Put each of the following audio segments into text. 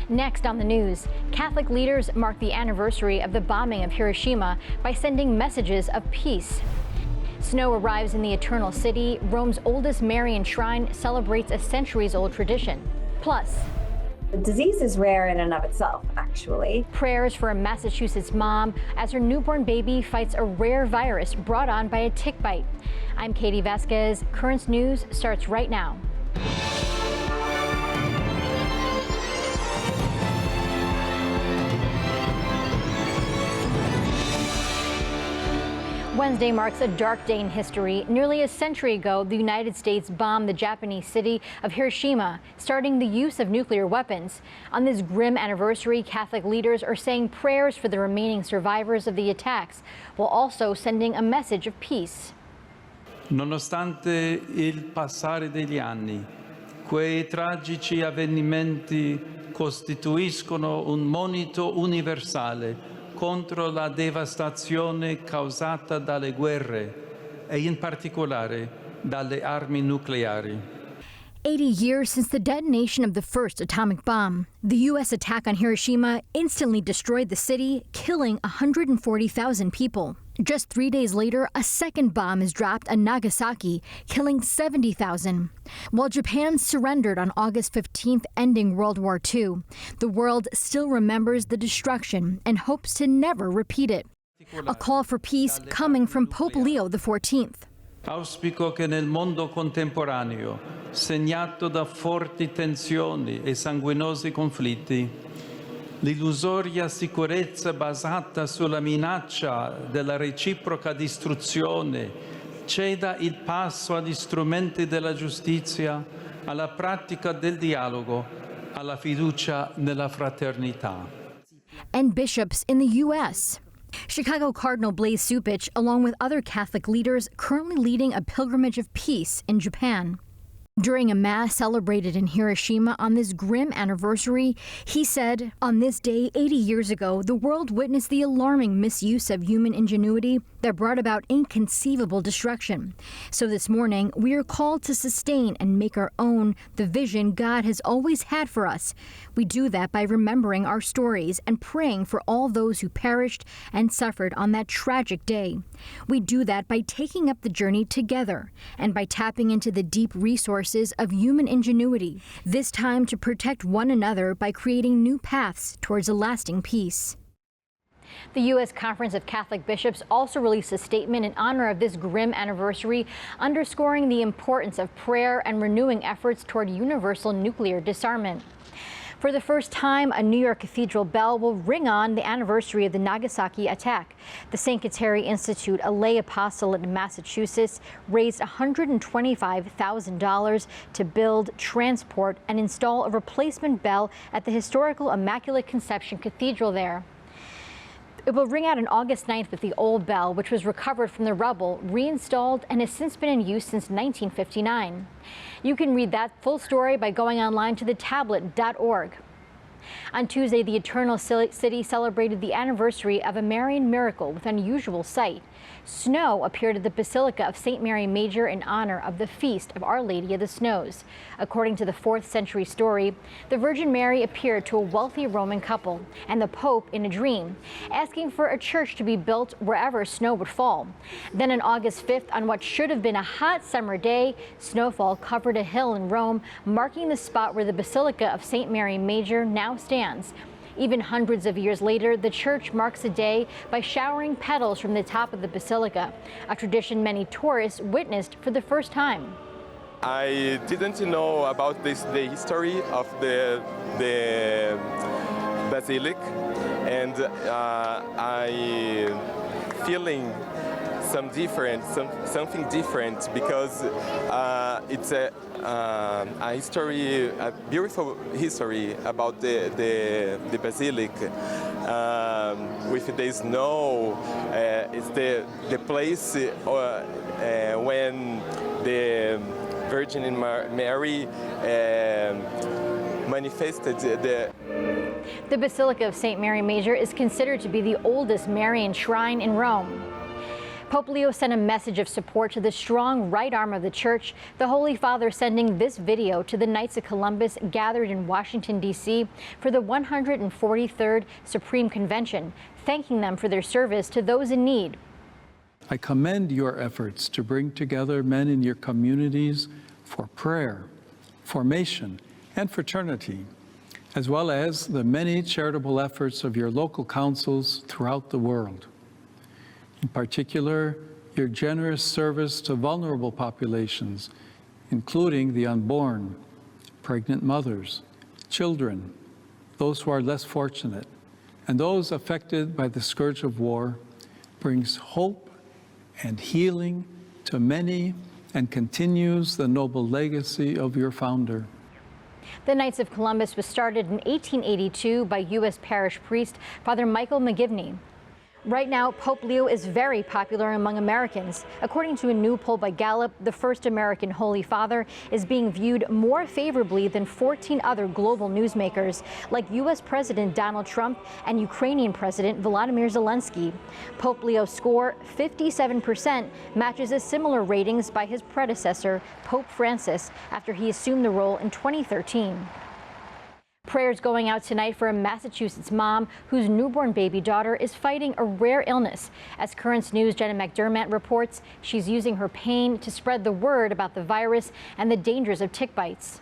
Next on the news, Catholic leaders mark the anniversary of the bombing of Hiroshima by sending messages of peace. Snow arrives in the Eternal City. Rome's oldest Marian shrine celebrates a centuries-old tradition. Plus, the disease is rare in and of itself, actually. Prayers for a Massachusetts mom as her newborn baby fights a rare virus brought on by a tick bite. I'm Katie Vasquez. Currents News starts right now. Wednesday marks a dark day in history. Nearly a century ago, the United States bombed the Japanese city of Hiroshima, starting the use of nuclear weapons. On this grim anniversary, Catholic leaders are saying prayers for the remaining survivors of the attacks, while also sending a message of peace. Nonostante il passare degli anni, quei tragici avvenimenti costituiscono un monito universale contro la devastazione causata dalle guerre e in particolare dalle armi nucleari. 80 years since the detonation of the first atomic bomb, the U.S. attack on Hiroshima instantly destroyed the city, killing 140,000 people. Just 3 days later, a second bomb is dropped on Nagasaki, killing 70,000. While Japan surrendered on August 15th, ending World War II, the world still remembers the destruction and hopes to never repeat it. A call for peace coming from Pope Leo XIV. Auspico che nel mondo contemporaneo, segnato da forti tensioni e sanguinosi conflitti, l'illusoria sicurezza basata sulla minaccia della reciproca distruzione ceda il passo agli strumenti della giustizia, alla pratica del dialogo, alla fiducia nella fraternità. And bishops in the U.S. Chicago Cardinal Blaise Cupich, along with other Catholic leaders, currently leading a pilgrimage of peace in Japan. During a mass celebrated in Hiroshima on this grim anniversary, he said, "On this day 80 years ago, the world witnessed the alarming misuse of human ingenuity that brought about inconceivable destruction. So this morning, we are called to sustain and make our own the vision God has always had for us. We do that by remembering our stories and praying for all those who perished and suffered on that tragic day. We do that by taking up the journey together and by tapping into the deep resources of human ingenuity, this time to protect one another by creating new paths towards a lasting peace." The U.S. Conference of Catholic Bishops also released a statement in honor of this grim anniversary, underscoring the importance of prayer and renewing efforts toward universal nuclear disarmament. For the first time, a New York cathedral bell will ring on the anniversary of the Nagasaki attack. The St. Kateri Institute, a lay apostolate in Massachusetts, raised $125,000 to build, transport, and install a replacement bell at the historical Immaculate Conception Cathedral there. It will ring out on August 9th with the old bell, which was recovered from the rubble, reinstalled, and has since been in use since 1959. You can read that full story by going online to thetablet.org. On Tuesday, the Eternal City celebrated the anniversary of a Marian miracle with unusual sight. Snow appeared at the Basilica of St. Mary Major in honor of the feast of Our Lady of the Snows. According to the 4th century story, the Virgin Mary appeared to a wealthy Roman couple and the Pope in a dream, asking for a church to be built wherever snow would fall. Then on August 5th, on what should have been a hot summer day, snowfall covered a hill in Rome, marking the spot where the Basilica of St. Mary Major now stands. Even hundreds of years later, the church marks a day by showering petals from the top of the basilica, a tradition many tourists witnessed for the first time. I didn't know about the history of the basilica, and I feeling something different because it's a history, a beautiful history about the basilica. With the snow, it's the place when the Virgin Mary manifested The Basilica of St. Mary Major is considered to be the oldest Marian shrine in Rome. Pope Leo sent a message of support to the strong right arm of the Church, the Holy Father sending this video to the Knights of Columbus gathered in Washington, D.C. for the 143rd Supreme Convention, thanking them for their service to those in need. I commend your efforts to bring together men in your communities for prayer, formation, and fraternity, as well as the many charitable efforts of your local councils throughout the world. In particular, your generous service to vulnerable populations, including the unborn, pregnant mothers, children, those who are less fortunate, and those affected by the scourge of war, brings hope and healing to many and continues the noble legacy of your founder. The Knights of Columbus was started in 1882 by U.S. parish priest Father Michael McGivney. Right now, Pope Leo is very popular among Americans. According to a new poll by Gallup, the first American Holy Father is being viewed more favorably than 14 other global newsmakers, like U.S. President Donald Trump and Ukrainian President Volodymyr Zelensky. Pope Leo's score, 57%, matches a similar ratings by his predecessor, Pope Francis, after he assumed the role in 2013. Prayers going out tonight for a Massachusetts mom whose newborn baby daughter is fighting a rare illness. As Currents News' Jenna McDermott reports, she's using her pain to spread the word about the virus and the dangers of tick bites.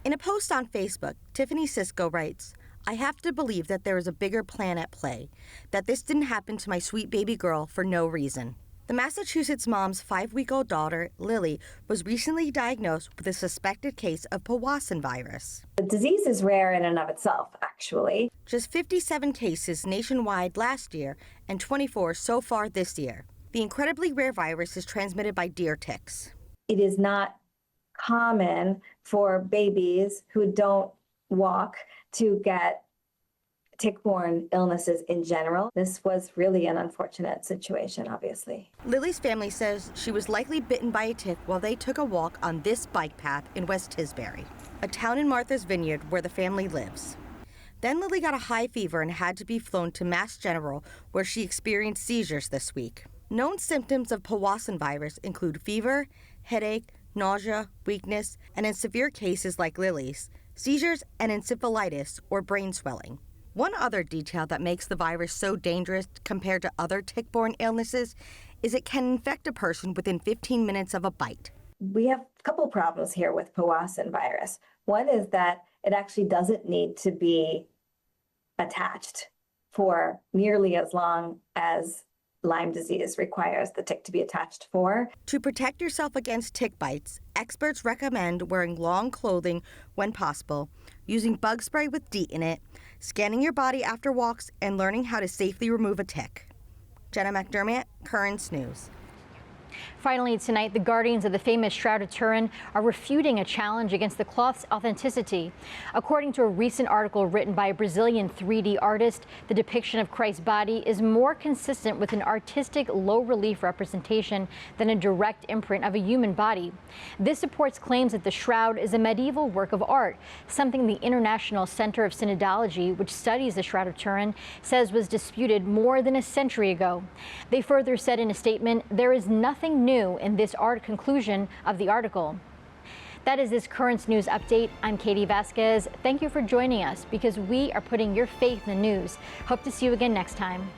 In a post on Facebook, Tiffany Sisko writes, "I have to believe that there is a bigger plan at play, that this didn't happen to my sweet baby girl for no reason." The Massachusetts mom's 5-week-old daughter, Lily, was recently diagnosed with a suspected case of Powassan virus. The disease is rare in and of itself, actually. Just 57 cases nationwide last year and 24 so far this year. The incredibly rare virus is transmitted by deer ticks. It is not common for babies who don't walk to get tick-borne illnesses in general. This was really an unfortunate situation, obviously. Lily's family says she was likely bitten by a tick while they took a walk on this bike path in West Tisbury, a town in Martha's Vineyard where the family lives. Then Lily got a high fever and had to be flown to Mass General, where she experienced seizures this week. Known symptoms of Powassan virus include fever, headache, nausea, weakness, and in severe cases like Lily's, seizures and encephalitis or brain swelling. One other detail that makes the virus so dangerous compared to other tick-borne illnesses is it can infect a person within 15 minutes of a bite. We have a couple problems here with Powassan virus. One is that it actually doesn't need to be attached for nearly as long as Lyme disease requires the tick to be attached for. To protect yourself against tick bites, experts recommend wearing long clothing when possible, using bug spray with DEET in it, scanning your body after walks, and learning how to safely remove a tick. Jenna McDermott, Currents News. Finally tonight, the guardians of the famous Shroud of Turin are refuting a challenge against the cloth's authenticity. According to a recent article written by a Brazilian 3D artist, the depiction of Christ's body is more consistent with an artistic low-relief representation than a direct imprint of a human body. This supports claims that the shroud is a medieval work of art, something the International Center of Synodology, which studies the Shroud of Turin, says was disputed more than a century ago. They further said in a statement, "There is nothing new in this art conclusion of the article." That is this Currents News update. I'm Katie Vasquez. Thank you for joining us because we are putting your faith in the news. Hope to see you again next time.